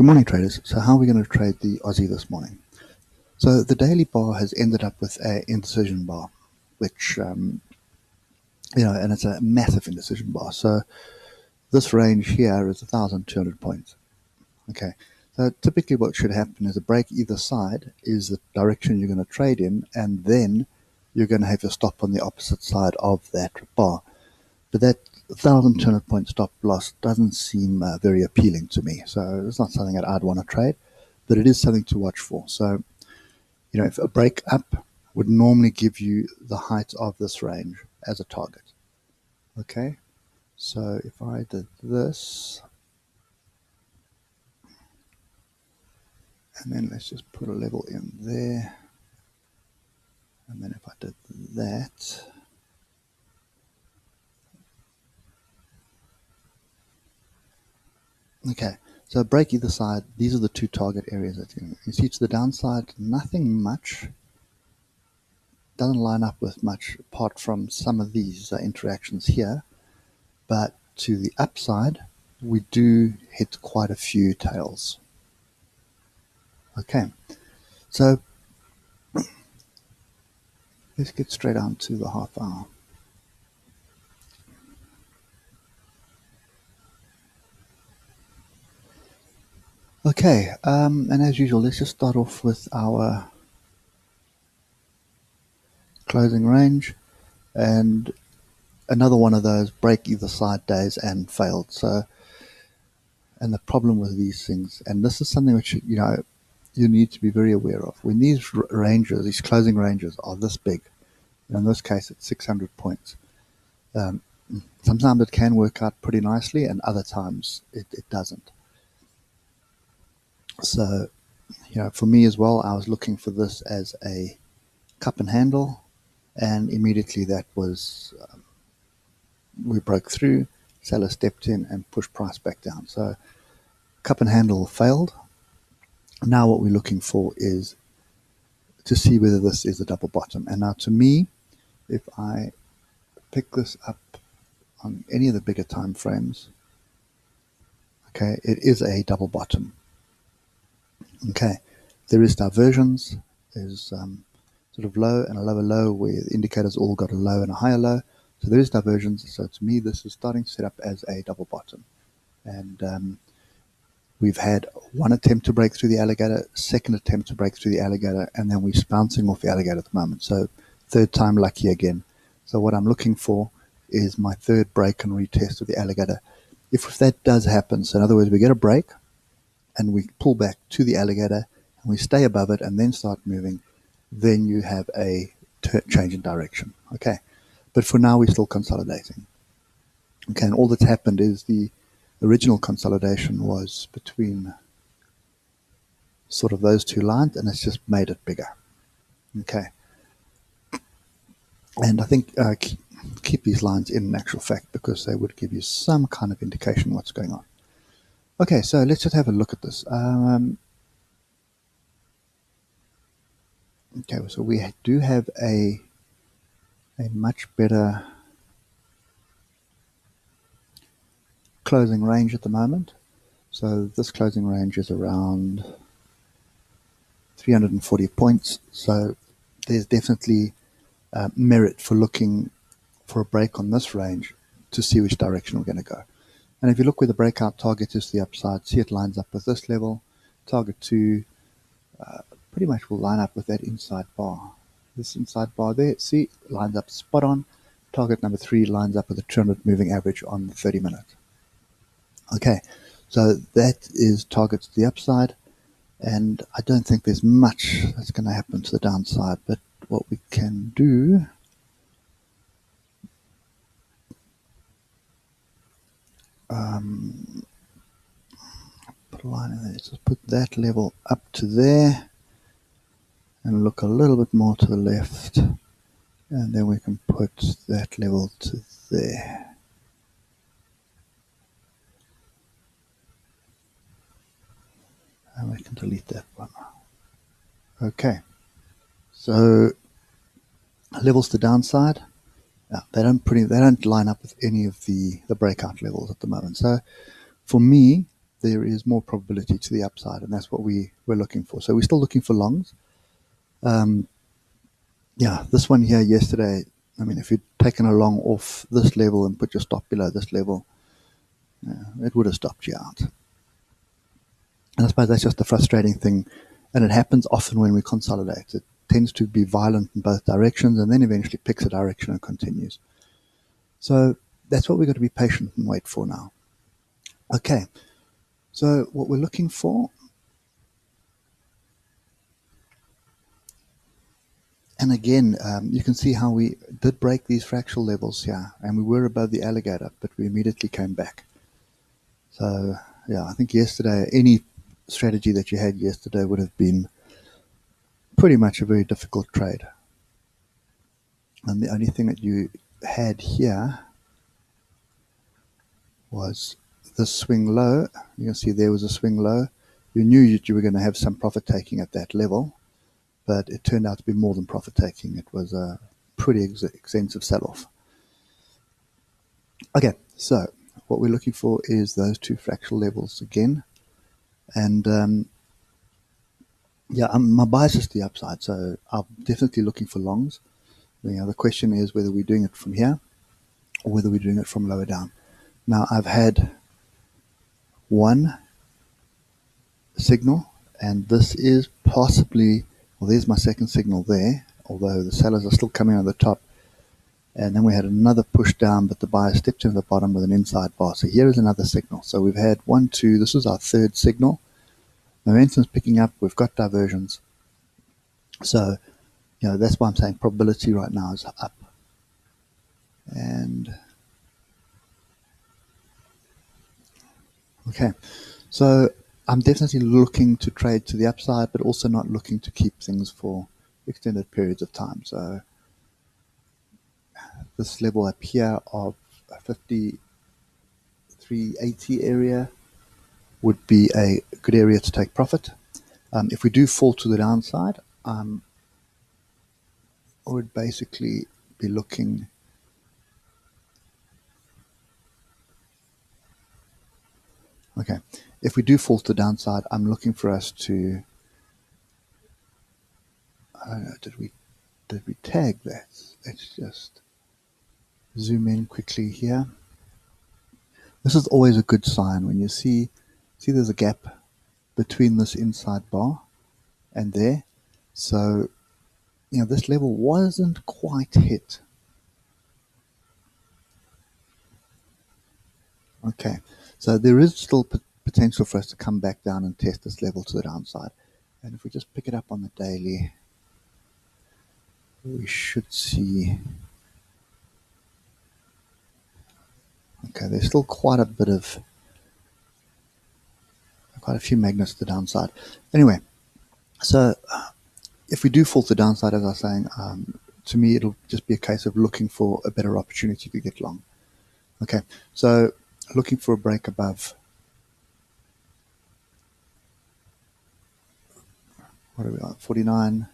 Good morning, traders. So how are we going to trade the Aussie this morning? So the daily bar has ended up with an indecision bar, which, and it's a massive indecision bar. So this range here is 1,200 points. Okay. So typically what should happen is a break either side is the direction you're going to trade in, and then you're going to have your stop on the opposite side of that bar. But that 1,200 point stop loss doesn't seem very appealing to me. So it's not something that I'd want to trade, but it is something to watch for. So, if a break up would normally give you the height of this range as a target. Okay, so if I did this, and then let's just put a level in there, and then if I did that, okay, so break either side. These are the two target areas that you see. To the downside, nothing much. Doesn't line up with much apart from some of these interactions here, but to the upside, we do hit quite a few tails. Okay, so let's get straight on to the half hour. Okay, and as usual, let's just start off with our closing range, and another one of those break either side days and failed. So, and the problem with these things, and this is something which you need to be very aware of when these ranges, these closing ranges, are this big. In this case, it's 600 points. Sometimes it can work out pretty nicely, and other times it doesn't. So, for me as well, I was looking for this as a cup and handle, and immediately that was, we broke through, seller stepped in and pushed price back down. So cup and handle failed. Now what we're looking for is to see whether this is a double bottom. And now to me, if I pick this up on any of the bigger time frames, okay, it is a double bottom. Okay, there is diversions. There's sort of low and a lower low where the indicators all got a low and a higher low. So there is diversions. So to me, this is starting to set up as a double bottom. And we've had one attempt to break through the alligator, second attempt to break through the alligator, and then we're bouncing off the alligator at the moment. So third time lucky again. So what I'm looking for is my third break and retest of the alligator. If that does happen, so in other words, we get a break and we pull back to the alligator and we stay above it and then start moving, then you have a change in direction. Okay, but for now we're still consolidating. Okay, and all that's happened is the original consolidation was between sort of those two lines, and it's just made it bigger. Okay, and I think keep these lines in actual fact because they would give you some kind of indication what's going on. Okay, so let's just have a look at this. Okay, so we do have a much better closing range at the moment. So this closing range is around 340 points. So there's definitely merit for looking for a break on this range to see which direction we're going to go. And if you look where the breakout target is to the upside, see it lines up with this level. Target 2 pretty much will line up with that inside bar. This inside bar there, see, lines up spot on. Target number 3 lines up with the 200 moving average on the 30 minute. Okay, so that is target to the upside, and I don't think there's much that's going to happen to the downside, but what we can do put a line in there, just put that level up to there and look a little bit more to the left, and then we can put that level to there. And we can delete that one. Okay, so levels to downside, they don't line up with any of the breakout levels at the moment. So for me, there is more probability to the upside, and that's what we're looking for. So we're still looking for longs. Yeah, this one here yesterday, I mean, if you'd taken a long off this level and put your stop below this level, it would have stopped you out. And I suppose that's just the frustrating thing, and it happens often when we consolidate. It tends to be violent in both directions and then eventually picks a direction and continues. So that's what we've got to be patient and wait for now. Okay, so what we're looking for, and again, you can see how we did break these fractional levels here, and we were above the alligator, but we immediately came back. So yeah, I think yesterday, any strategy that you had yesterday would have been pretty much a very difficult trade. And the only thing that you had here was this swing low. You can see there was a swing low. You knew that you were going to have some profit taking at that level, but it turned out to be more than profit taking. It was a pretty extensive sell-off. Okay, so what we're looking for is those two fractional levels again. And yeah, my bias is the upside, so I'm definitely looking for longs. The question is whether we're doing it from here or whether we're doing it from lower down. Now, I've had one signal, and this is possibly, well, there's my second signal there, although the sellers are still coming on the top. And then we had another push down, but the buyer stepped in at the bottom with an inside bar. So here is another signal. So we've had 1, 2, this is our third signal. Momentum's picking up, we've got diversions. So, that's why I'm saying probability right now is up. And okay, so I'm definitely looking to trade to the upside, but also not looking to keep things for extended periods of time. So this level up here of 53.80 area would be a good area to take profit. If we do fall to the downside, I would basically be looking if we do fall to the downside, I'm looking for us to, I don't know, did we tag that? Let's just zoom in quickly here. This is always a good sign when you see there's a gap between this inside bar and there. So, this level wasn't quite hit. Okay, so there is still potential for us to come back down and test this level to the downside. And if we just pick it up on the daily, we should see, okay, there's still quite a few magnets to the downside. Anyway, so if we do fall to the downside, as I was saying, to me it'll just be a case of looking for a better opportunity to get long. Okay, so looking for a break above, what are we on, 49.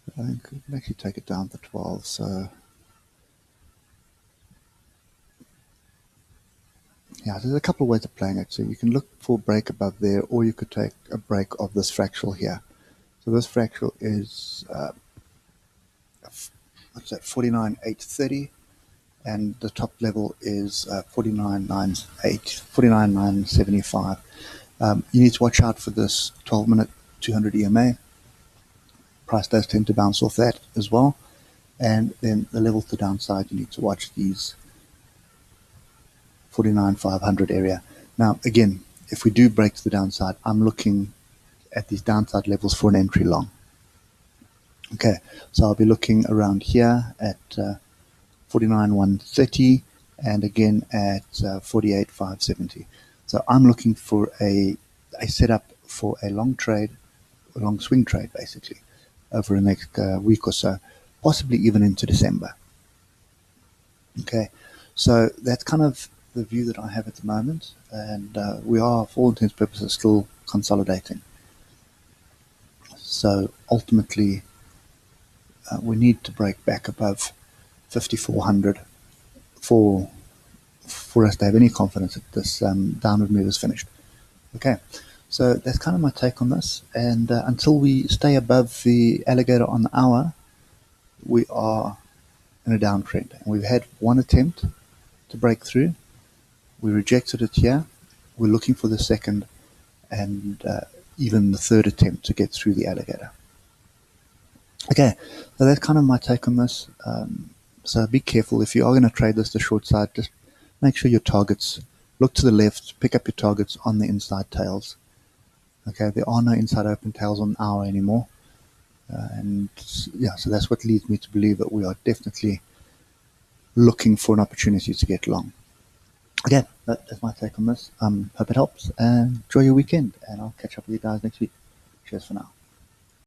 I think we can actually take it down to 12. So yeah, there's a couple of ways of playing it. So you can look for a break above there, or you could take a break of this fractional here. So this fractional is what's that, 49,830, and the top level is 49,975. You need to watch out for this 12-minute 200 EMA. Price does tend to bounce off that as well. And then the level to the downside, you need to watch these 49,500 area. Now, again, if we do break to the downside, I'm looking at these downside levels for an entry long. Okay, so I'll be looking around here at 49,130 and again at 48,570. So I'm looking for a setup for a long trade, a long swing trade basically, over the next week or so, possibly even into December. Okay, so that's kind of the view that I have at the moment, and we are, for all intents and purposes, still consolidating. So ultimately, we need to break back above 5,400 for us to have any confidence that this downward move is finished. Okay, so that's kind of my take on this. And until we stay above the alligator on the hour, we are in a downtrend. And we've had one attempt to break through. We rejected it here. We're looking for the second and even the third attempt to get through the alligator. Okay, so that's kind of my take on this. So be careful. If you are going to trade this the short side, just make sure your targets, look to the left, pick up your targets on the inside tails. Okay, there are no inside open tails on the hour anymore. And yeah, so that's what leads me to believe that we are definitely looking for an opportunity to get long. Again, that's my take on this. Hope it helps. And enjoy your weekend, and I'll catch up with you guys next week. Cheers for now.